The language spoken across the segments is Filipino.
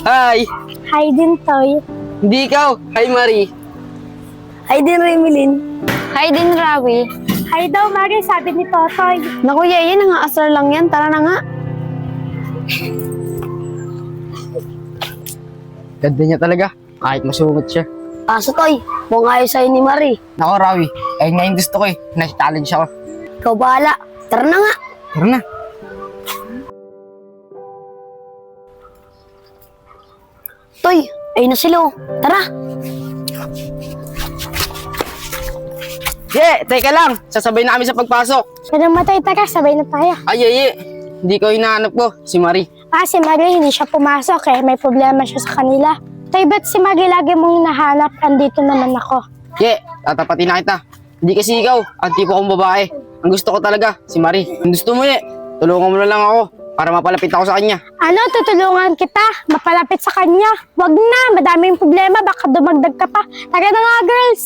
Hi! Hi din, Toy. Hindi ikaw. Hi, Marie. Hi din, Remilin. Hi din, Rawi. Hi daw, Mari, sabi ni Totoy. Naku, Yeye, nangaasar lang yan. Tara na nga. Ganda niya talaga. Kahit masungot siya. Kaso, Toy, kung ayos sa'yo ni Marie, Nako, Rawi. Ayun nga yung gusto ko eh. Nasi-challenge ako. ikaw bahala. Tara na nga. Tara na. Toy, ayun na sila, oh. Tara. Teka lang. Sasabay na kami sa pagpasok. Siya namatay, tara, sabay na tayo. Ay. Hindi ko hinahanap ko. Si Marie. Si Marie, hindi siya pumasok eh. May problema siya sa kanila. Toy, ba't si Marie lagi mong hinahanap? Andito naman ako. Tatapatin na kita. Hindi kasi ikaw. Ang tipo kong babae. Ang gusto ko talaga, si Marie. Kung gusto mo tulungan mo na lang ako para mapalapit ako sa kanya. Ano, tutulungan kita? Mapalapit sa kanya? Wag na, madaming problema. Baka dumagdag ka pa. Tara na nga, girls.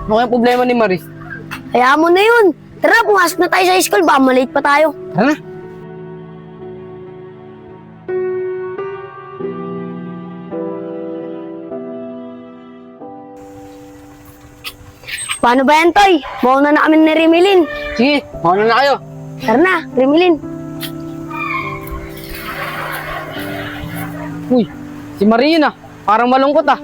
Ano kaya problema ni Marie? Kaya mo na yun. Tara, pumasok na tayo sa school. Baka malate pa tayo. Tara na. Paano ba yan, Toy? Mauna na kami ni Remilin. Sige, mauna na kayo. Tara na, Remilin. Uy, si Marie yun ah. Parang malungkot ah.